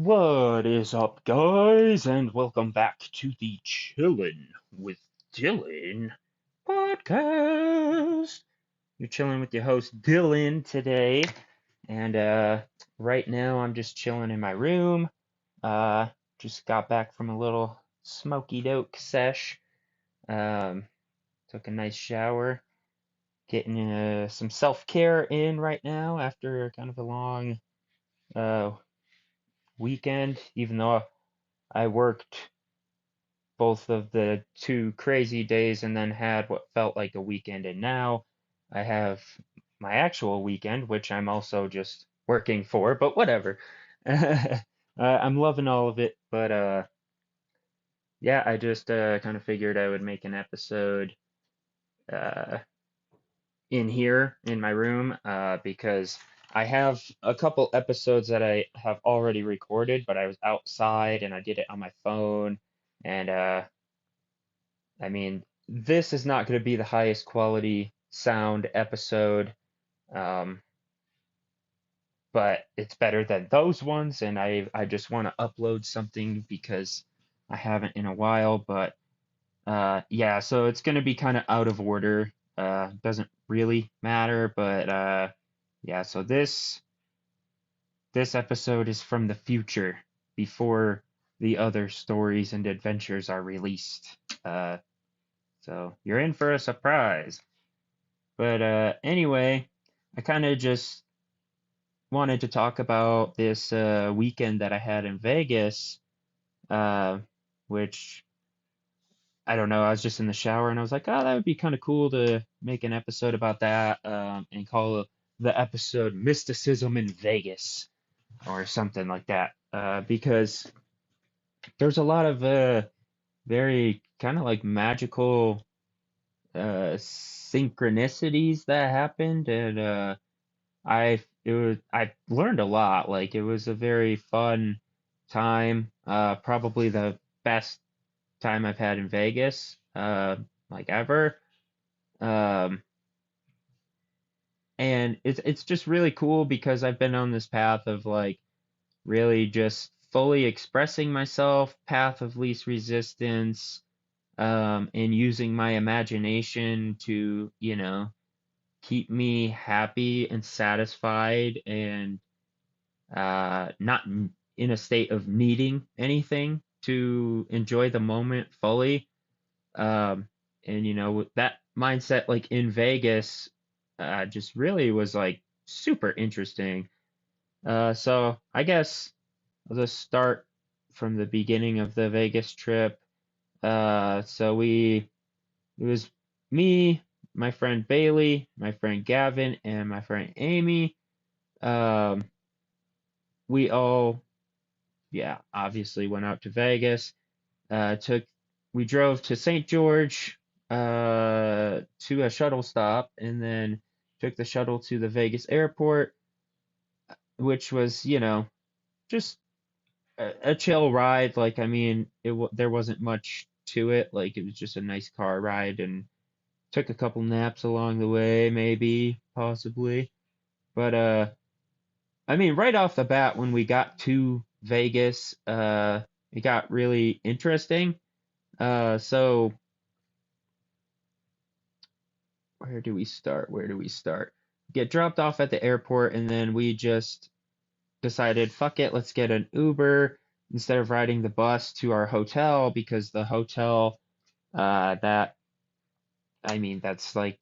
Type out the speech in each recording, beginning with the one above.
What is up, guys, and welcome back to the Chillin' with Dylan podcast. You're chilling with your host Dylan today, and right now I'm just chilling in my room. Uh, just got back from a little smoky doke sesh. Um, took a nice shower, getting some self-care in right now after kind of a long uh weekend, even though I worked both of the two crazy days and then had what felt like a weekend. And now I have my actual weekend, which I'm also just working for, but whatever. I'm loving all of it, but yeah, I just kind of figured I would make an episode uh, in here in my room because I have a couple episodes that I have already recorded, but I was outside and I did it on my phone. And I mean, this is not going to be the highest quality sound episode, um, but it's better than those ones, and I just want to upload something because I haven't in a while. But yeah, so it's going to be kind of out of order. Doesn't really matter, but yeah. So this episode is from the future, before the other stories and adventures are released. Uh, so you're in for a surprise. But anyway, I kind of just wanted to talk about this weekend that I had in Vegas, uh, which I don't know. I was just in the shower and I was like, oh, that would be kind of cool to make an episode about that, and call the episode Mysticism in Vegas or something like that. Because there's a lot of very kind of like magical synchronicities that happened, and I learned a lot. Like it was a very fun time. Probably the best time I've had in Vegas, like ever. Um, and it's just really cool because I've been on this path of like really just fully expressing myself, path of least resistance, and using my imagination to, keep me happy and satisfied and not in a state of needing anything to enjoy the moment fully. Um, and with that mindset, like in Vegas, just really was like super interesting. So I guess I'll just start from the beginning of the Vegas trip. It was me, my friend Bailey, my friend Gavin, and my friend Amy. Um, we all, yeah, obviously went out to Vegas. Took We drove to St. George to a shuttle stop, and then took the shuttle to the Vegas airport, which was, just a chill ride. Like, I mean, there wasn't much to it. Like, it was just a nice car ride, and took a couple naps along the way, maybe, possibly. But I mean, right off the bat, when we got to Vegas, it got really interesting. So where do we start? Where do we start? Get dropped off at the airport, and then we just decided, fuck it, let's get an Uber instead of riding the bus to our hotel, because the hotel, that, I mean, that's like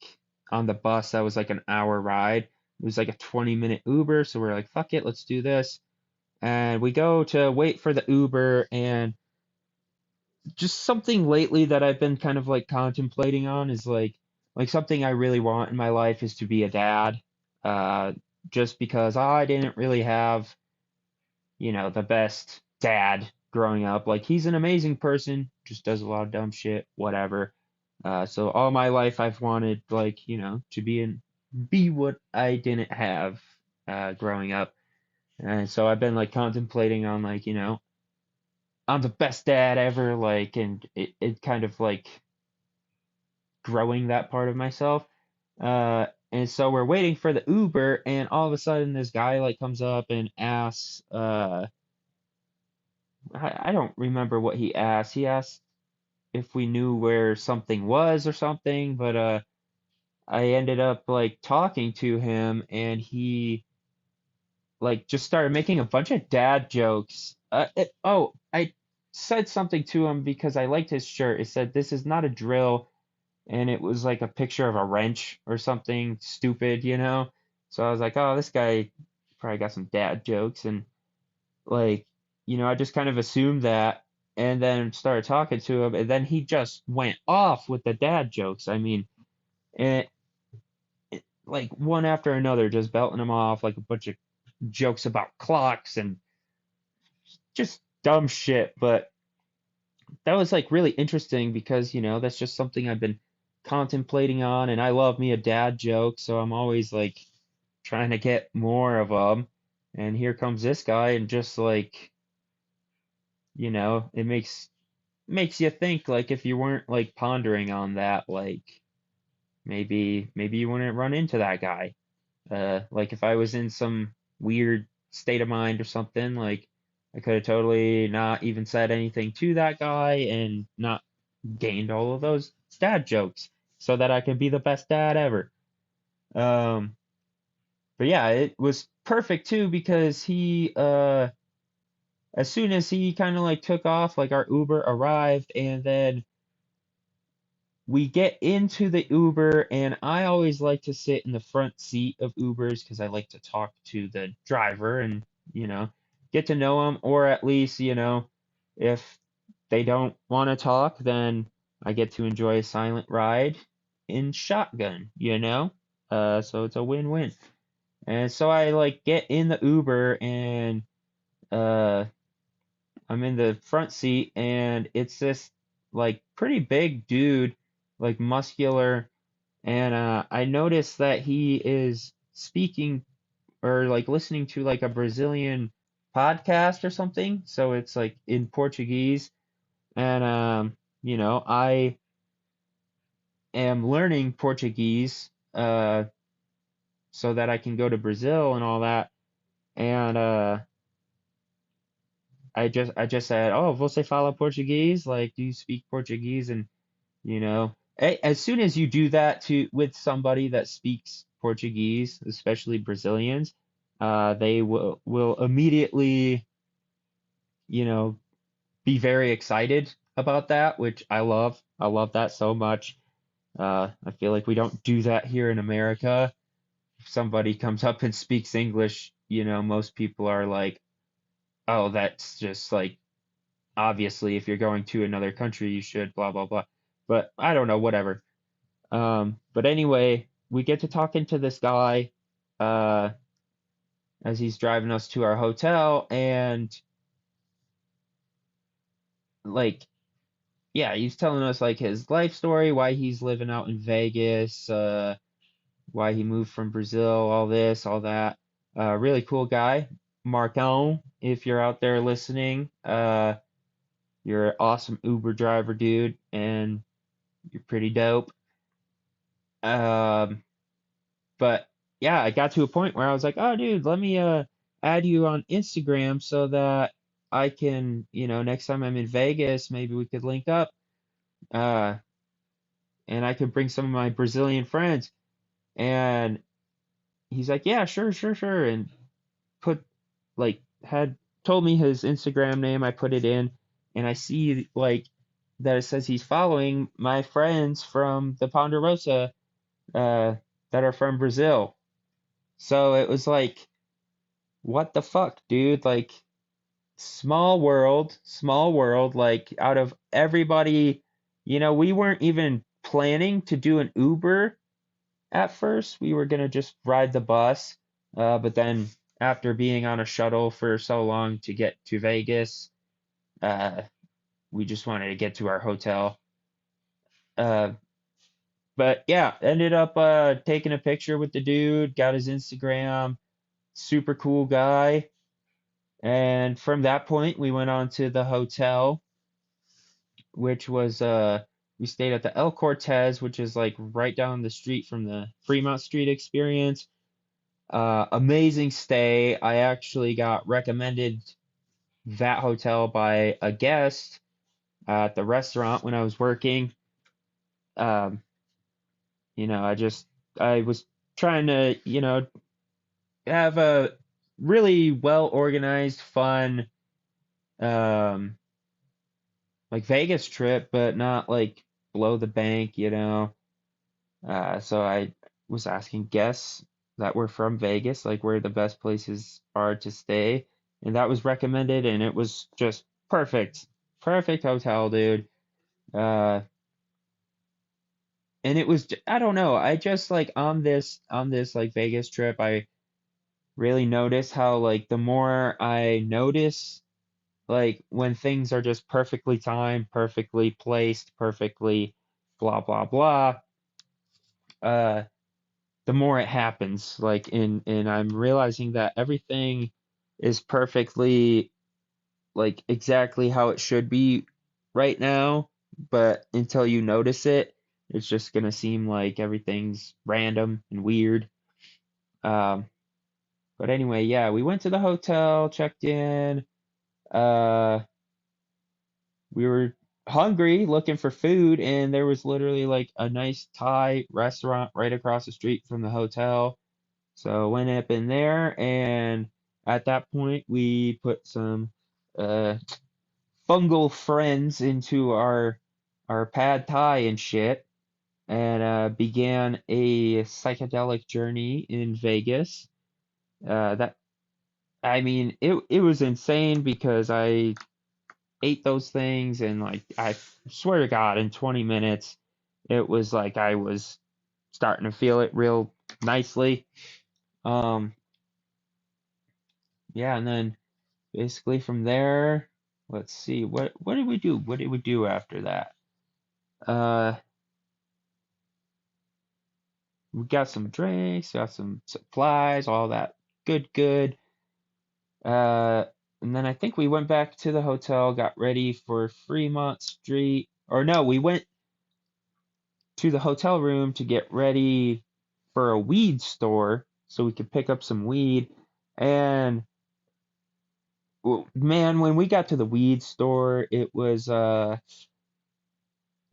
on the bus, that was like an hour ride. It was like a 20-minute Uber, so we're like, fuck it, let's do this. And we go to wait for the Uber, and just something lately that I've been kind of like contemplating on is like something I really want in my life is to be a dad. Uh, just because I didn't really have, the best dad growing up. Like he's an amazing person, just does a lot of dumb shit, whatever. So all my life I've wanted like, to be what I didn't have growing up. And so I've been like contemplating on like, I'm the best dad ever, like, and it kind of like growing that part of myself. And so we're waiting for the Uber, and all of a sudden this guy like comes up and asks, I don't remember what he asked. He asked if we knew where something was or something, but I ended up like talking to him, and he like just started making a bunch of dad jokes. I said something to him because I liked his shirt. It said, "This is not a drill," and it was like a picture of a wrench or something stupid, you know? So I was like, "Oh, this guy probably got some dad jokes," and like, I just kind of assumed that, and then started talking to him, and then he just went off with the dad jokes. I mean, and like one after another, just belting them off like a bunch of jokes about clocks and just dumb shit. But that was like really interesting because, that's just something I've been contemplating on, and I love me a dad joke, so I'm always like trying to get more of them. And here comes this guy, and just like, it makes you think, like, if you weren't like pondering on that, like maybe you wouldn't run into that guy. Like if I was in some weird state of mind or something, like I could have totally not even said anything to that guy and not gained all of those dad jokes so that I could be the best dad ever. Um, but yeah, it was perfect too because he as soon as he kind of like took off, like our Uber arrived, and then we get into the Uber, and I always like to sit in the front seat of Ubers because I like to talk to the driver and, you know, get to know him, or at least, if they don't want to talk, then I get to enjoy a silent ride in shotgun, you know? So it's a win-win. And so I like get in the Uber, and uh I'm in the front seat, and it's this like pretty big dude, like muscular, and I noticed that he is speaking or like listening to like a Brazilian podcast or something. So it's like in Portuguese, and I am learning Portuguese so that I can go to Brazil and all that. And I just said, "Oh, você fala Português? Like, do you speak Portuguese?" And as soon as you do that to with somebody that speaks Portuguese, especially Brazilians, they will immediately, you know, be very excited about that, which I love. I love that so much. I feel like we don't do that here in America. If somebody comes up and speaks English, most people are like, "Oh, that's just like obviously if you're going to another country, you should blah blah blah." But I don't know, whatever. But anyway, we get to talking to this guy uh, as he's driving us to our hotel, and like, yeah, he's telling us like his life story, why he's living out in Vegas, why he moved from Brazil, all this, all that. Really cool guy, Marcon. If you're out there listening, you're an awesome Uber driver, dude, and you're pretty dope. Um, But yeah, I got to a point where I was like, "Oh, dude, let me add you on Instagram so that I can, next time I'm in Vegas, maybe we could link up, uh, and I could bring some of my Brazilian friends." And he's like, "Yeah, sure, sure, sure," and put like had told me his Instagram name. I put it in, and I see like that it says he's following my friends from the Ponderosa, uh, that are from Brazil. So it was like, what the fuck, dude? Like, small world. Like, out of everybody, we weren't even planning to do an Uber at first. We were gonna just ride the bus. But then after being on a shuttle for so long to get to Vegas, uh, we just wanted to get to our hotel. Uh, but yeah, ended up taking a picture with the dude, got his Instagram, super cool guy. And from that point, we went on to the hotel, which was we stayed at the El Cortez, which is like right down the street from the Fremont Street Experience. Amazing stay. I actually got recommended that hotel by a guest at the restaurant when I was working. Um, I was trying to, have a really well organized, fun, um, like Vegas trip, but not like blow the bank. So I was asking guests that were from Vegas, like where the best places are to stay, and that was recommended, and it was just perfect, perfect hotel, dude. Uh, and it was, I don't know, I just like on this like Vegas trip, I really notice how like the more I notice like when things are just perfectly timed, perfectly placed, perfectly blah blah blah, uh the more it happens. Like in I'm realizing that everything is perfectly like exactly how it should be right now, but until you notice it, it's just gonna seem like everything's random and weird. Um but anyway, yeah, we went to the hotel, checked in. Uh, we were hungry, looking for food, and there was literally like a nice Thai restaurant right across the street from the hotel. So went up in there, and at that point, we put some uh, fungal friends into our pad Thai and shit, and began a psychedelic journey in Vegas. That I mean, it was insane because I ate those things and like I swear to God, in 20 minutes, it was like I was starting to feel it real nicely. Um, yeah, and then basically from there, let's see, what did we do? What did we do after that? Uh, we got some drinks, got some supplies, all that good. Uh, and then I think we went back to the hotel, got ready for Fremont Street. Or no, we went to the hotel room to get ready for a weed store so we could pick up some weed. And man, when we got to the weed store, it was the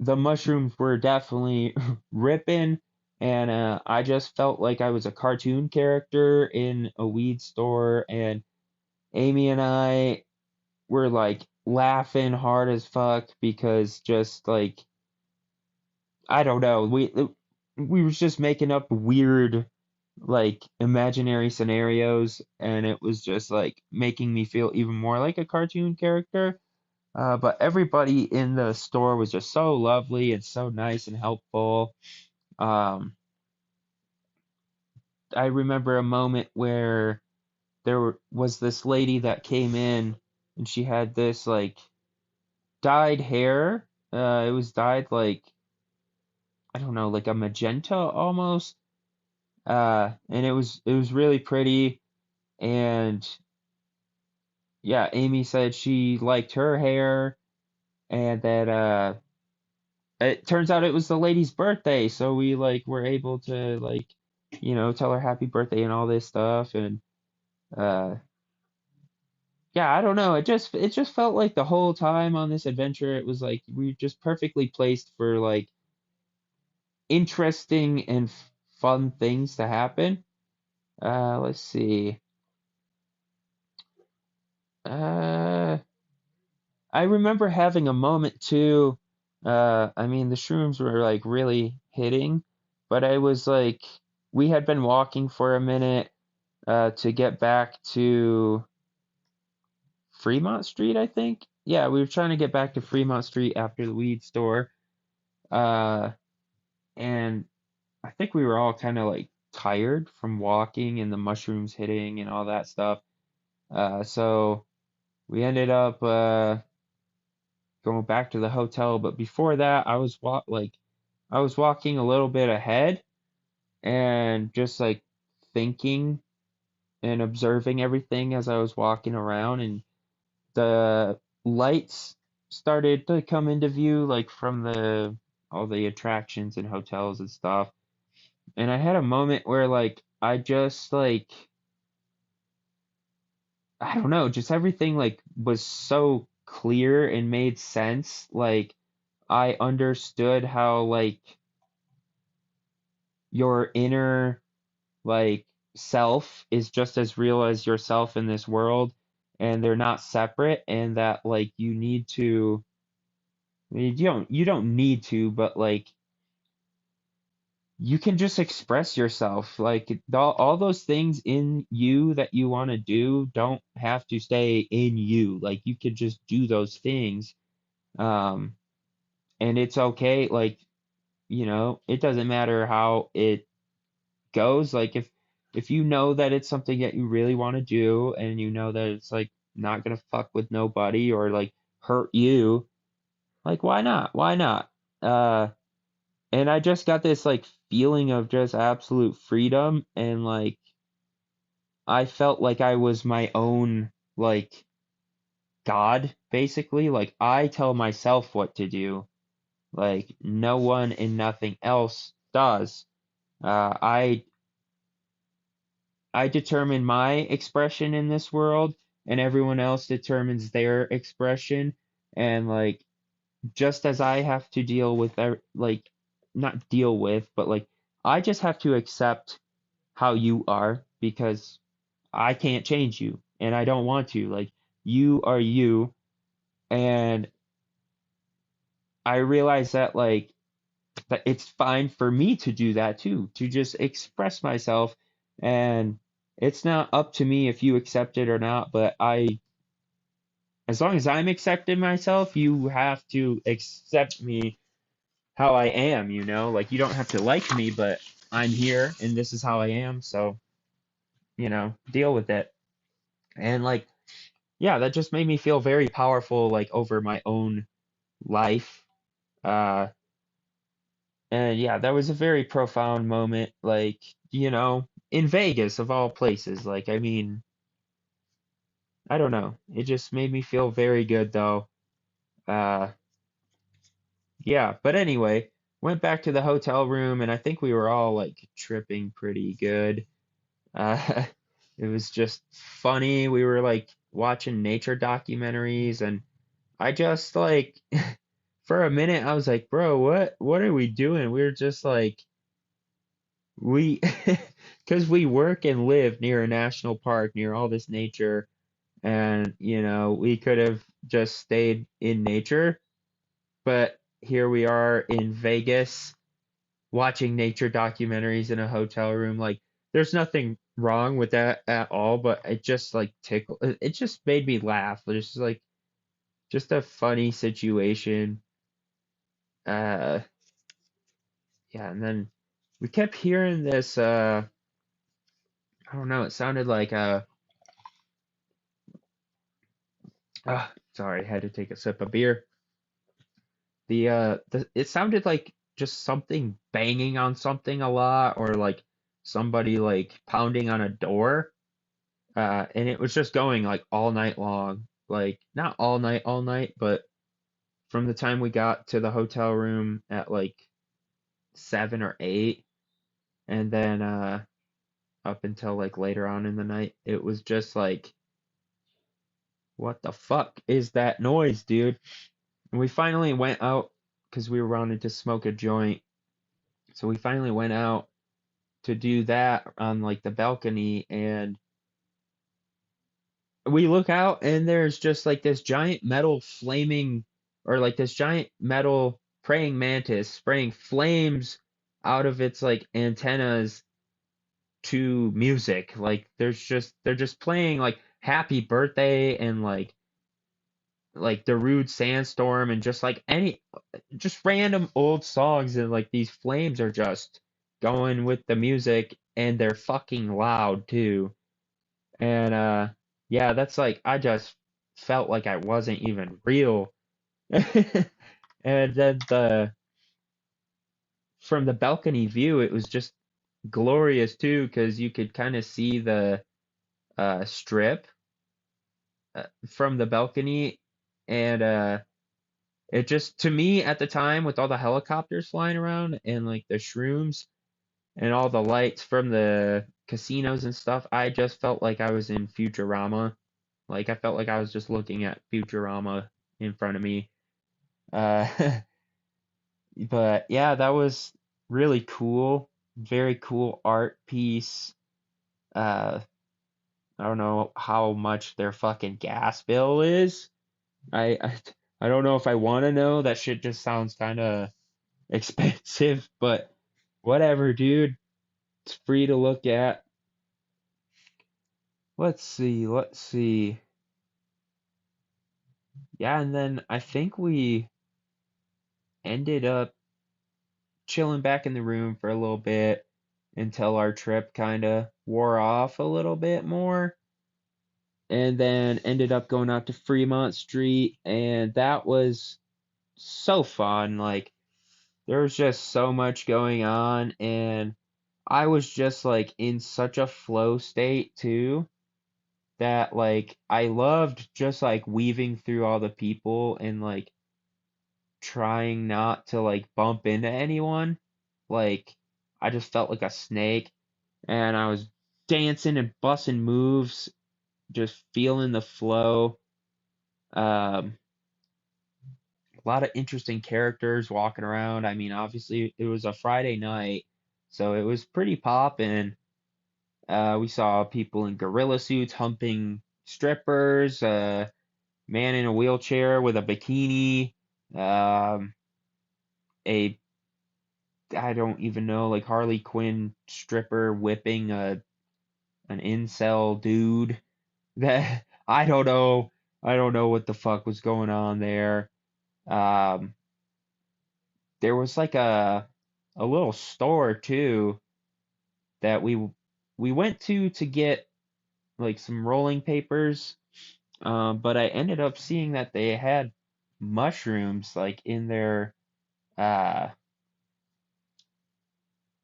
mushrooms were definitely ripping, and I just felt like I was a cartoon character in a weed store, and Amy and I were like laughing hard as fuck because just like I don't know, we was just making up weird like imaginary scenarios, and it was just like making me feel even more like a cartoon character. But everybody in the store was just so lovely and so nice and helpful. Um, I remember a moment where was this lady that came in, and she had this like dyed hair. It was dyed like I don't know, like a magenta almost. And it was really pretty. And yeah, Amy said she liked her hair, and that it turns out it was the lady's birthday, so we like were able to like tell her happy birthday and all this stuff. And uh yeah, I don't know, it just felt like the whole time on this adventure it was like we were just perfectly placed for like interesting and fun things to happen. Let's see. uh I remember having a moment too. I mean, the shrooms were like really hitting, but I was like, we had been walking for a minute to get back to Fremont Street, I think. Yeah, we were trying to get back to Fremont Street after the weed store. Uh, and I think we were all kind of like tired from walking and the mushrooms hitting and all that stuff. So we ended up going back to the hotel, but before that, I was walking a little bit ahead and just like thinking and observing everything as I was walking around, and the lights started to come into view like from the all the attractions and hotels and stuff. And I had a moment where like I just like I don't know, just everything like was so clear and made sense. Like I understood how like your inner like self is just as real as yourself in this world, and they're not separate, and that like you don't need to, but like you can just express yourself. Like all those things in you that you want to do don't have to stay in you. Like you could just do those things. Um, and it's okay. Like, it doesn't matter how it goes. Like if you know that it's something that you really want to do, and you know that it's like not gonna fuck with nobody or like hurt you, like why not? Why not? Uh, and I just got this like feeling of just absolute freedom, and like I felt like I was my own like God, basically. Like I tell myself what to do. Like no one and nothing else does. I determine my expression in this world, and everyone else determines their expression. And like just as I have to deal with like not deal with, but like I just have to accept how you are, because I can't change you and I don't want to. Like you are you, and I realize that like that it's fine for me to do that too, to just express myself, and it's not up to me if you accept it or not, but as long as I'm accepting myself, you have to accept me how I am, like you don't have to like me, but I'm here and this is how I am, so, deal with it. And like, yeah, that just made me feel very powerful, like over my own life. Uh, and yeah, that was a very profound moment, like, in Vegas of all places. Like, I mean, I don't know. It just made me feel very good though. Uh, yeah, but anyway, went back to the hotel room, and I think we were all like tripping pretty good. Uh, it was just funny. We were like watching nature documentaries, and I just like for a minute I was like, bro, what are we doing? We were just like we because we work and live near a national park, near all this nature, and we could have just stayed in nature, but here we are in Vegas watching nature documentaries in a hotel room. Like there's nothing wrong with that at all, but it just like it just made me laugh. It's like just a funny situation. Uh yeah, and then we kept hearing this I don't know, it sounded like sorry, I had to take a sip of beer. It sounded like just something banging on something a lot, or like somebody like pounding on a door. And it was just going like all night long. Like not all night, but from the time we got to the hotel room at like 7 or 8, and then up until like later on in the night, it was just like, what the fuck is that noise, dude? And we finally went out because we wanted to smoke a joint. So we finally went out to do that on like the balcony, and we look out and there's just like this giant metal flaming, or like this giant metal praying mantis spraying flames out of its like antennas to music. Like they're just playing like happy birthday and like the rude sandstorm, and just like just random old songs, and like these flames are just going with the music, and they're fucking loud too. And yeah, that's like I just felt like I wasn't even real. And then the from the balcony view, it was just glorious too, because you could kind of see the strip from the balcony, and it just, to me at the time, with all the helicopters flying around and like the shrooms and all the lights from the casinos and stuff, I just felt like I was in Futurama. Like I felt like I was just looking at Futurama in front of me. Uh, but yeah, that was really cool. Very cool art piece. Uh, I don't know how much their fucking gas bill is. I I, I don't know if I want to know. That shit just sounds kind of expensive, but whatever, dude. It's free to look at. Let's see, let's see. Yeah, and then I think we ended up chilling back in the room for a little bit until our trip kind of wore off a little bit more. And then ended up going out to Fremont Street, and that was so fun. Like, there was just so much going on, and I was just like in such a flow state too that like I loved just like weaving through all the people and like trying not to like bump into anyone. Like I just felt like a snake and I was dancing and busting moves, just feeling the flow. Um, a lot of interesting characters walking around. I mean, obviously it was a Friday night, so it was pretty poppin'. We saw people in gorilla suits humping strippers, man in a wheelchair with a bikini, um, a I don't even know, like Harley Quinn stripper whipping an incel dude. That I don't know what the fuck was going on there. Um, there was like a little store too that we went to get like some rolling papers. But I ended up seeing that they had mushrooms like in their uh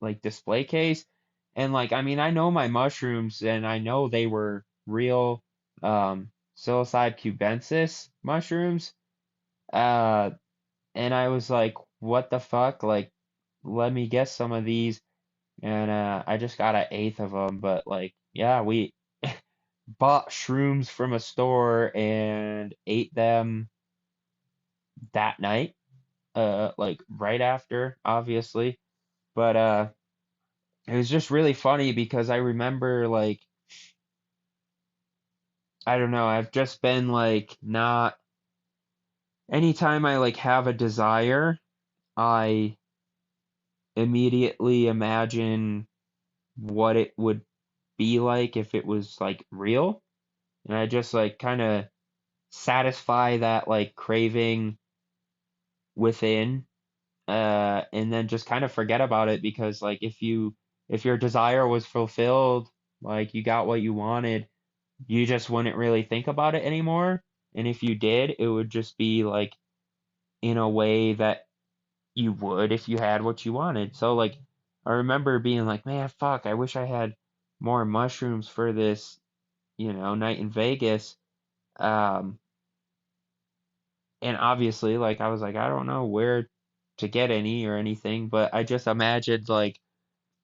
like display case. And like I mean I know my mushrooms and I know they were real psilocybe cubensis mushrooms. Uh and I was like, what the fuck? Like let me guess some of these. And I just got an eighth of them, but like yeah, we bought shrooms from a store and ate them that night, like right after, obviously. But it was just really funny because I remember like I don't know, I've just been like not anytime I like have a desire, I immediately imagine what it would be like if it was like real. And I just like kind of satisfy that like craving within and then just kind of forget about it because like if your desire was fulfilled, like you got what you wanted, you just wouldn't really think about it anymore. And if you did, it would just be like in a way that you would if you had what you wanted. So like I remember being like, man, fuck, I wish I had more mushrooms for this, night in Vegas. Um, and obviously, like I was like, I don't know where to get any or anything, but I just imagined like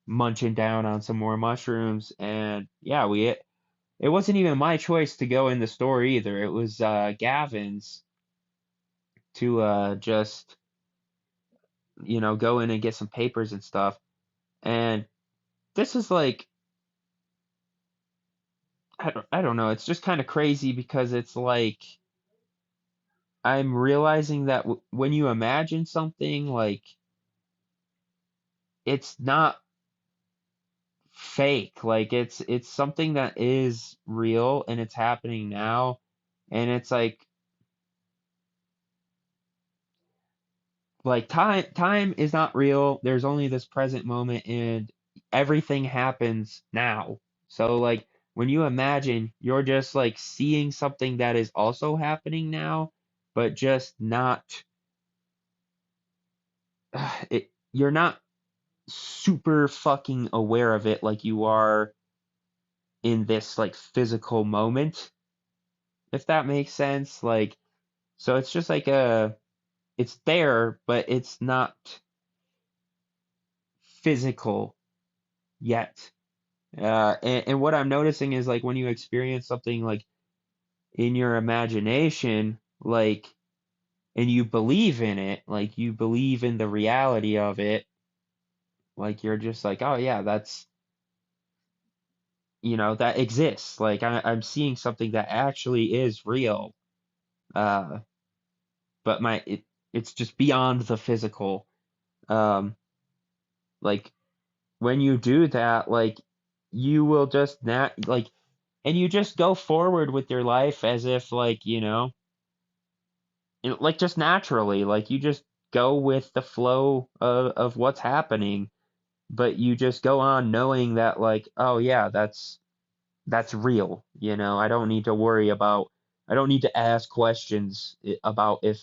munching down on some more mushrooms, and yeah, it wasn't even my choice to go in the store either. It was Gavin's to just go in and get some papers and stuff. And this is like I don't know. It's just kind of crazy because it's like I'm realizing that when you imagine something, like it's not fake. Like it's something that is real and it's happening now. And it's like time is not real. There's only this present moment and everything happens now. So like when you imagine, you're just like seeing something that is also happening now, but just not you're not super fucking aware of it like you are in this like physical moment, if that makes sense. Like so it's just like it's there, but it's not physical yet. And what I'm noticing is like when you experience something like in your imagination, like, and you believe in it, like you believe in the reality of it, like you're just like, oh yeah, that's, that exists. Like I'm seeing something that actually is real. Uh, but it's just beyond the physical. Um, like when you do that, like you will just not like, and you just go forward with your life as if like, like just naturally, like you just go with the flow of what's happening, but you just go on knowing that like, oh yeah, that's real. I don't need to worry about, I don't need to ask questions about if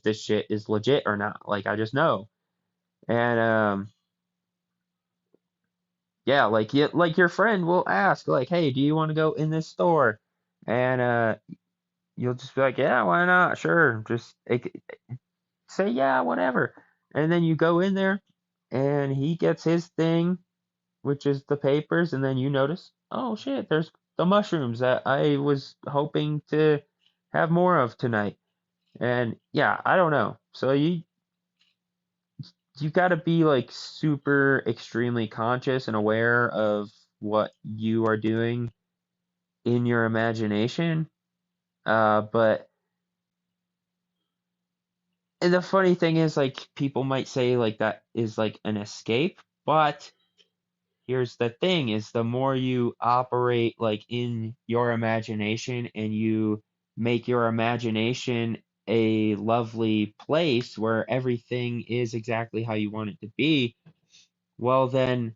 this shit is legit or not. Like I just know. And yeah, like your friend will ask like, "Hey, do you want to go in this store?" And you'll just be like, "Yeah, why not? Sure." Just say, "Yeah, whatever." And then you go in there and he gets his thing, which is the papers, and then you notice, "Oh shit, there's the mushrooms that I was hoping to have more of tonight." And yeah, I don't know. So you got to be like super extremely conscious and aware of what you are doing in your imagination. But and the funny thing is, like, people might say like that is like an escape, but here's the thing: is the more you operate like in your imagination and you make your imagination a lovely place where everything is exactly how you want it to be, well then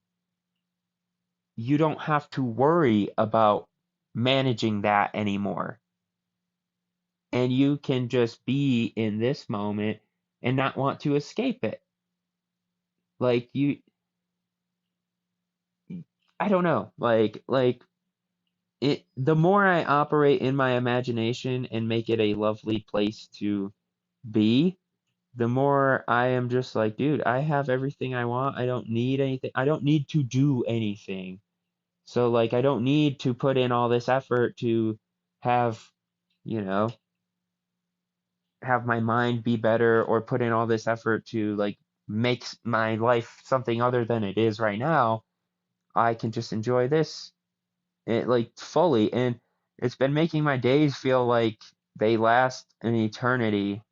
you don't have to worry about managing that anymore. And you can just be in this moment and not want to escape it. Like I don't know. Like it the more I operate in my imagination and make it a lovely place to be, the more I am just like, dude, I have everything I want. I don't need anything. I don't need to do anything. So like I don't need to put in all this effort to have, you know, have my mind be better or put in all this effort to like make my life something other than it is right now. I can just enjoy this like fully, and it's been making my days feel like they last an eternity,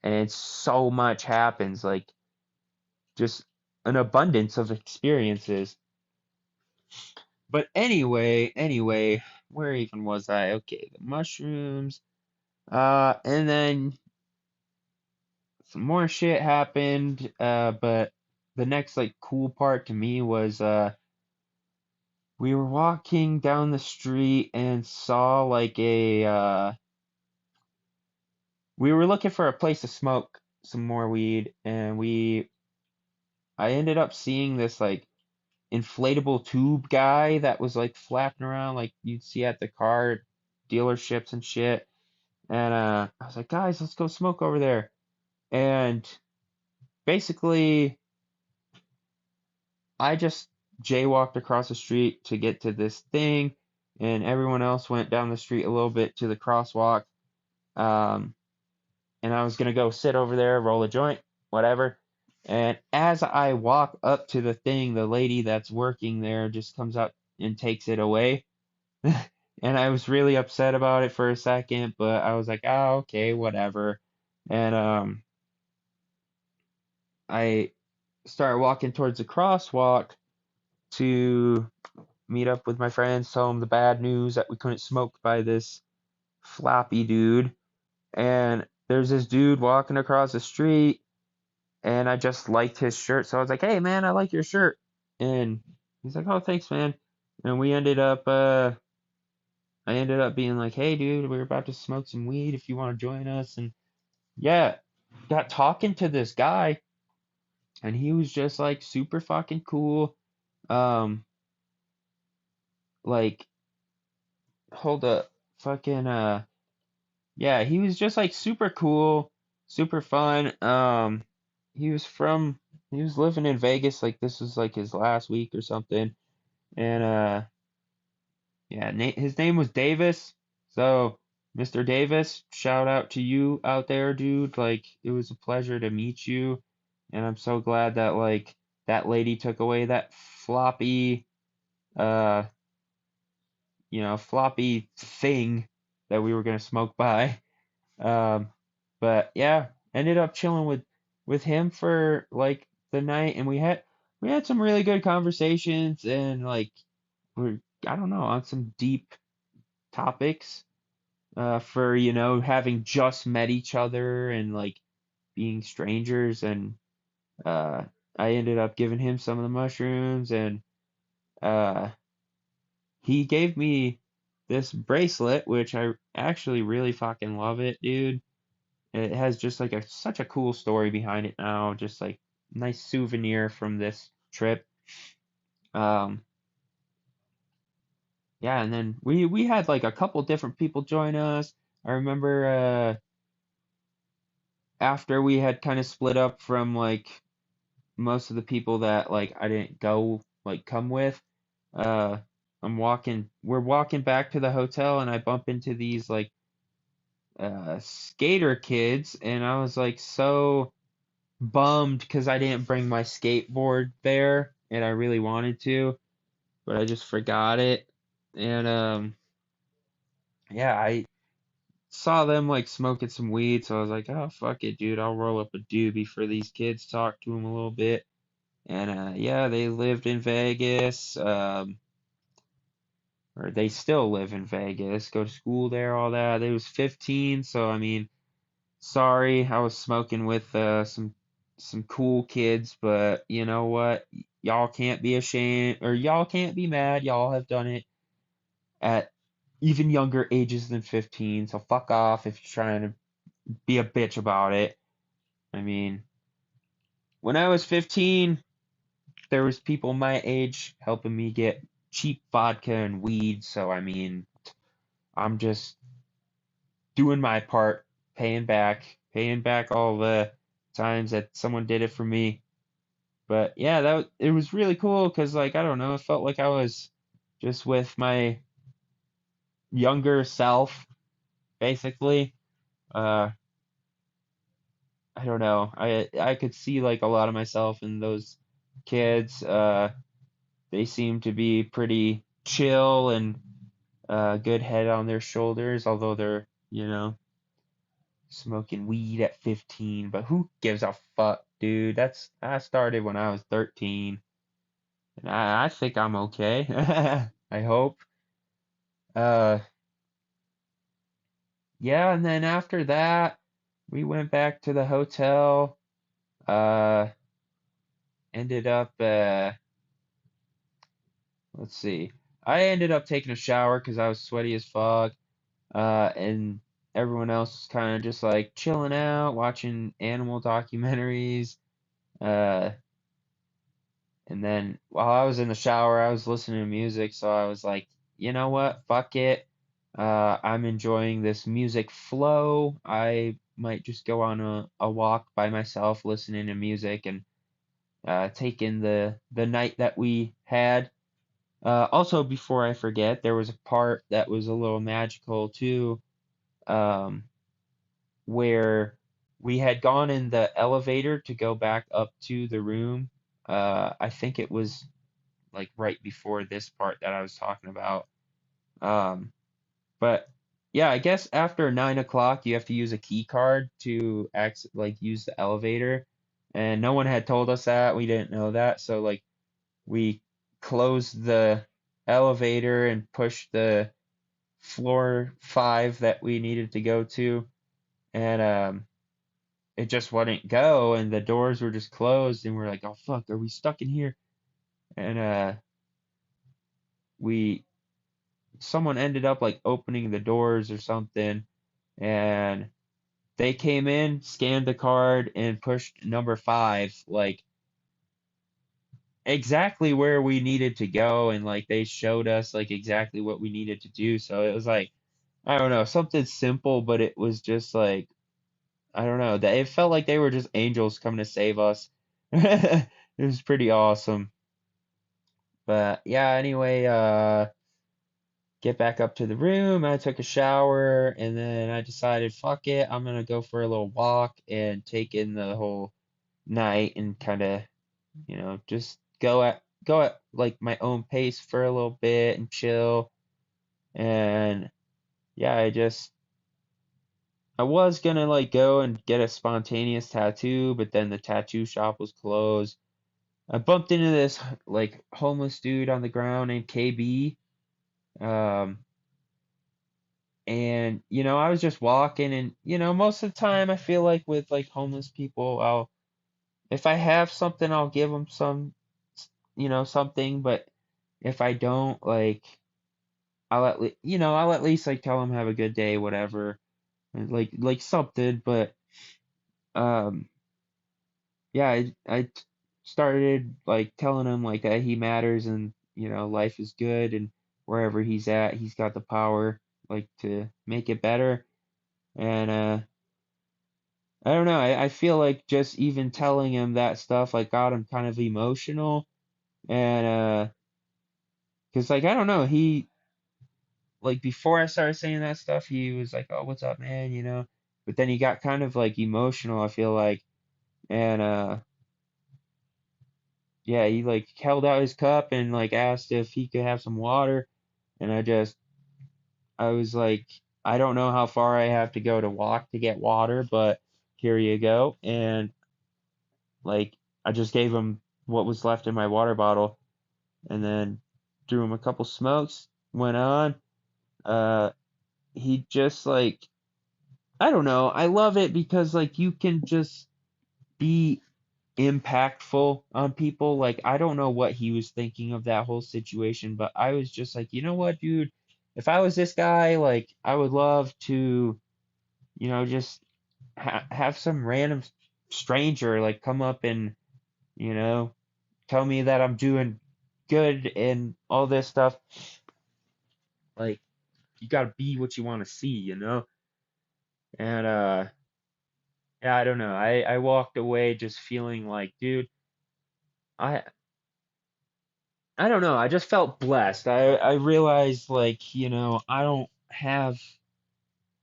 and it's so much happens, like just an abundance of experiences. But anyway, where even was I? Okay, the mushrooms. And then some more shit happened, but the next like cool part to me was we were walking down the street and saw like we were looking for a place to smoke some more weed, and I ended up seeing this like inflatable tube guy that was like flapping around like you'd see at the car dealerships and shit. And I was like, guys, let's go smoke over there. And basically I just jaywalked across the street to get to this thing, and everyone else went down the street a little bit to the crosswalk. Um, and I was gonna go sit over there, roll a joint, whatever. And as I walk up to the thing, the lady that's working there just comes up and takes it away. And I was really upset about it for a second, but I was like, oh, okay, whatever. And I started walking towards the crosswalk to meet up with my friends, tell them the bad news that we couldn't smoke by this floppy dude. And there's this dude walking across the street, and I just liked his shirt. So I was like, hey, man, I like your shirt. And he's like, oh, thanks, man. And I ended up being like, hey, dude, we're about to smoke some weed if you want to join us. And yeah, got talking to this guy, and he was just like super fucking cool. Um, like, hold up, fucking, yeah, he was just like super cool, super fun. He was from he was living in Vegas, like this was like his last week or something. And yeah, his name was Davis. So Mr. Davis, shout out to you out there, dude. Like, it was a pleasure to meet you, and I'm so glad that like that lady took away that floppy, uh, floppy thing that we were gonna smoke by. Um, but yeah, ended up chilling with him for like the night, and we had some really good conversations, and like we're I don't know, on some deep topics. For having just met each other and like being strangers, and uh, I ended up giving him some of the mushrooms, and uh, he gave me this bracelet, which I actually really fucking love it, dude. It has just like such a cool story behind it now, just like nice souvenir from this trip. Um, yeah, and then we had like a couple different people join us. I remember after we had kind of split up from like most of the people that like I didn't go like come with, uh we're walking back to the hotel, and I bump into these like skater kids, and I was like so bummed because I didn't bring my skateboard there, and I really wanted to, but I just forgot it. And yeah, I saw them like smoking some weed, so I was like, oh fuck it, dude, I'll roll up a doobie for these kids, talk to them a little bit. And yeah, they lived in Vegas, or they still live in Vegas, go to school there, all that. They was 15, so I mean, sorry, I was smoking with some cool kids, but you know what? Y'all can't be ashamed, or y'all can't be mad. Y'all have done it at even younger ages than 15, so fuck off if you're trying to be a bitch about it. I mean, when I was 15, there was people my age helping me get cheap vodka and weed, so I mean, I'm just doing my part, paying back all the times that someone did it for me. But yeah, it was really cool because like I don't know, it felt like I was just with my younger self, basically. Uh, I don't know. I could see like a lot of myself in those kids. They seem to be pretty chill and good head on their shoulders, although they're smoking weed at 15. But who gives a fuck, dude? I started when I was 13, and I think I'm okay. I hope. Uh, yeah, and then after that, we went back to the hotel. Uh, ended up, let's see. I ended up taking a shower because I was sweaty as fuck. And everyone else was kind of just like chilling out, watching animal documentaries. Uh, and then while I was in the shower, I was listening to music, so I was like, you know what? Fuck it. I'm enjoying this music flow. I might just go on a walk by myself listening to music, and take in the night that we had. Also, before I forget, there was a part that was a little magical too, um, where we had gone in the elevator to go back up to the room. I think it was like right before this part that I was talking about. Um, but yeah, I guess after 9 o'clock you have to use a key card to use the elevator. And no one had told us that. We didn't know that. So like we closed the elevator and pushed the floor 5 that we needed to go to. And it just wouldn't go, and the doors were just closed, and we're like, oh fuck, are we stuck in here? And we someone ended up like opening the doors or something, and they came in, scanned the card, and pushed number 5 like exactly where we needed to go, and like they showed us like exactly what we needed to do. So it was like, I don't know, something simple, but it was just like, I don't know, that it felt like they were just angels coming to save us. It was pretty awesome. But yeah, anyway, get back up to the room. I took a shower, and then I decided, fuck it, I'm gonna go for a little walk and take in the whole night and kind of, just go at like my own pace for a little bit and chill. And yeah, I was gonna like go and get a spontaneous tattoo, but then the tattoo shop was closed. I bumped into this like homeless dude on the ground named KB. Um, and I was just walking, and most of the time I feel like with like homeless people, if I have something, I'll give them something, but if I don't, like, I'll at least like tell them have a good day, whatever, and like something. But um, yeah, I started like telling him like that he matters, and life is good, and wherever he's at, he's got the power like to make it better. And I don't know, I feel like just even telling him that stuff like got him kind of emotional. And 'cause like I don't know, he like before I started saying that stuff, he was like, "Oh, what's up, man?" But then he got kind of like emotional, I feel like. And yeah, he like held out his cup and like asked if he could have some water. And I was like, I don't know how far I have to go to walk to get water, but here you go. And like I just gave him what was left in my water bottle, and then threw him a couple smokes, went on. Uh, he just like, I don't know. I love it because like you can just be impactful on people. Like I don't know what he was thinking of that whole situation, but I was just like, you know what, dude? If I was this guy, like I would love to, just have some random stranger like come up and, you know, tell me that I'm doing good and all this stuff. Like you gotta be what you want to see. And yeah, I don't know. I walked away just feeling like, dude, I I don't know. I just felt blessed. I realized like, I don't have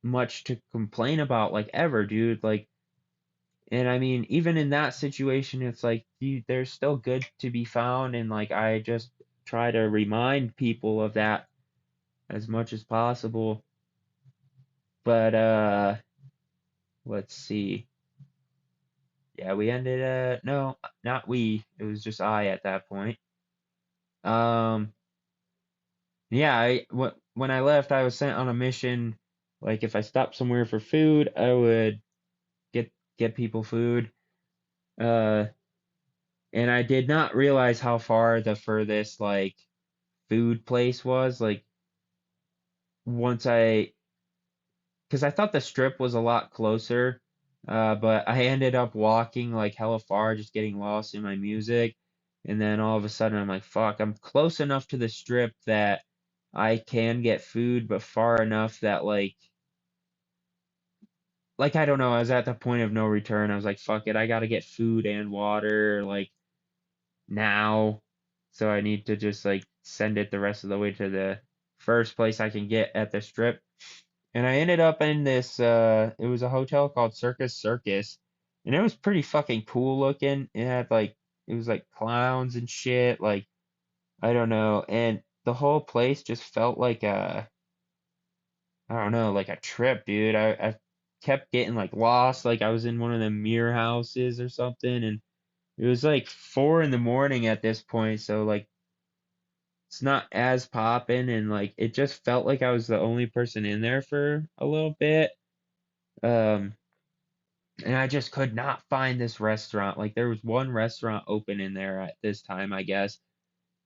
much to complain about like ever, dude. Like, and I mean, even in that situation, it's like, dude, there's still good to be found, and like I just try to remind people of that as much as possible. But let's see. Yeah, we ended no, not we. It was just I at that point. Um yeah, when I left, I was sent on a mission. Like if I stopped somewhere for food, I would get people food. Uh and I did not realize how far the furthest like food place was. Like once I because I thought the strip was a lot closer, but I ended up walking like hella far, just getting lost in my music. And then all of a sudden, I'm like, fuck, I'm close enough to the strip that I can get food, but far enough that like I don't know, I was at the point of no return. I was like, fuck it, I gotta get food and water like now. So I need to just like send it the rest of the way to the first place I can get at the strip. And I ended up in this it was a hotel called Circus Circus, and it was pretty fucking cool looking. It had like it was like clowns and shit, like I don't know, and the whole place just felt like a I don't know, like a trip, dude. I kept getting like lost, like I was in one of the mirror houses or something, and it was like 4 in the morning at this point, so like it's not as poppin', and like it just felt like I was the only person in there for a little bit. Um, and I just could not find this restaurant. Like there was one restaurant open in there at this time, I guess,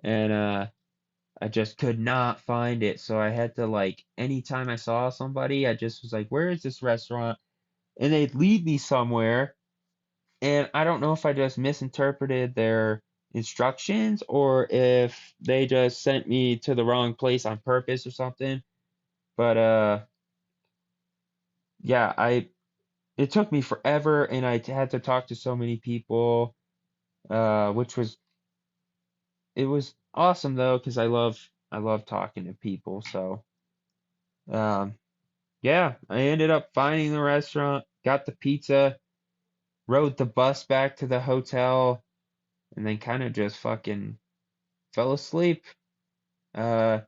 and I just could not find it. So I had to like anytime I saw somebody, I just was like, "Where is this restaurant?" And they'd lead me somewhere, and I don't know if I just misinterpreted their instructions or if they just sent me to the wrong place on purpose or something. But yeah, I it took me forever, and I had to talk to so many people, which was it was awesome though, because I love I love talking to people. So, um, yeah, I ended up finding the restaurant, got the pizza, rode the bus back to the hotel, and then kind of just fucking fell asleep. Uh,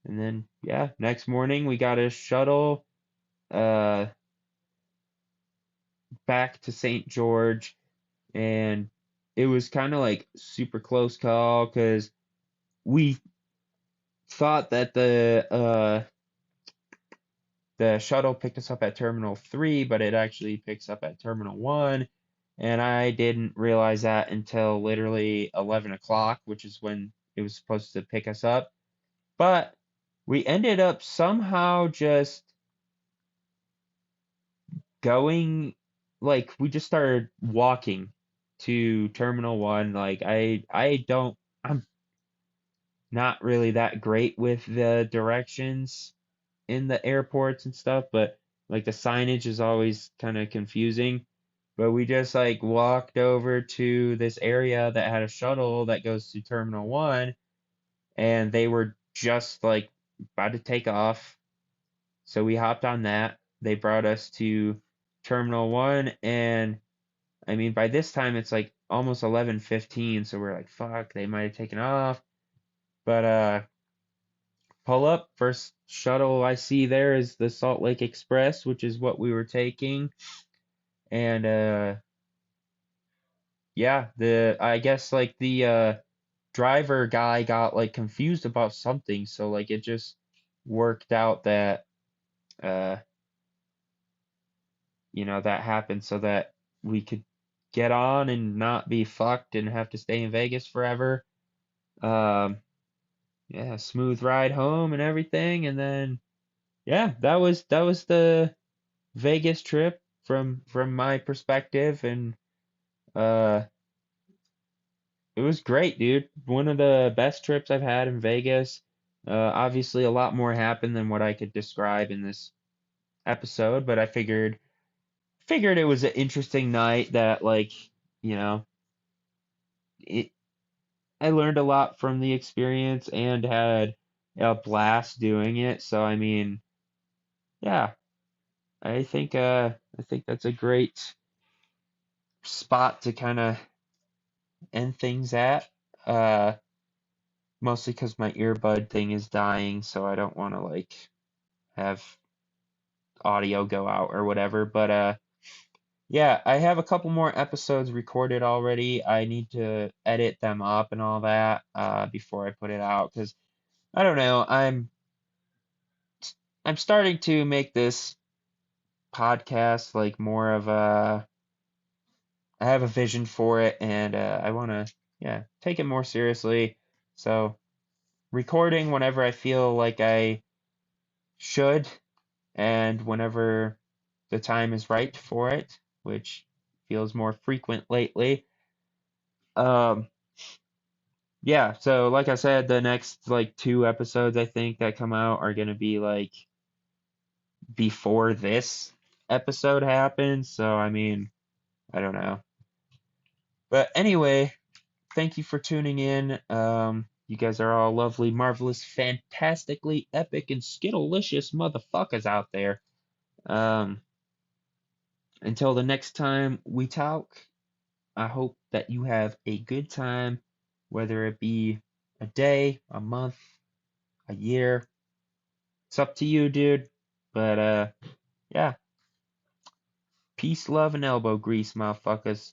and then, yeah, next morning we got a shuttle, uh, back to St. George, and it was kind of like super close call because we thought that the shuttle picked us up at Terminal 3, but it actually picks up at Terminal 1. And I didn't realize that until literally 11 o'clock, which is when it was supposed to pick us up. But we ended up somehow just going, like, we just started walking to Terminal 1. Like, I'm not really that great with the directions in the airports and stuff, but like the signage is always kind of confusing. But we just like walked over to this area that had a shuttle that goes to Terminal 1, and they were just like about to take off. So we hopped on that. They brought us to Terminal 1, and I mean, by this time it's like almost 11:15, so we're like, fuck, they might have taken off. But pull up, first shuttle I see there is the Salt Lake Express, which is what we were taking. And yeah, the I guess like the driver guy got like confused about something, so like it just worked out that uh that happened so that we could get on and not be fucked and have to stay in Vegas forever. Um yeah, smooth ride home and everything, and then yeah, that was the Vegas trip from my perspective, and uh it was great, dude. One of the best trips I've had in Vegas. Obviously a lot more happened than what I could describe in this episode, but I figured it was an interesting night that like, you know, it I learned a lot from the experience and had a blast doing it. So I mean, yeah, I think that's a great spot to kind of end things at. Uh Mostly because my earbud thing is dying, so I don't want to like have audio go out or whatever. But yeah, I have a couple more episodes recorded already. I need to edit them up and all that before I put it out because I don't know. I'm starting to make this podcast like more of a I have a vision for it, and I want to yeah take it more seriously. So recording whenever I feel like I should and whenever the time is right for it, which feels more frequent lately. Um, yeah, so like I said, the next like two episodes I think that come out are gonna be like before this episode happens. So I mean, I don't know. But anyway, thank you for tuning in. You guys are all lovely, marvelous, fantastically epic, and skittlelicious motherfuckers out there. Um, until the next time we talk, I hope that you have a good time, whether it be a day, a month, a year. It's up to you, dude. But yeah, peace, love, and elbow grease, motherfuckers.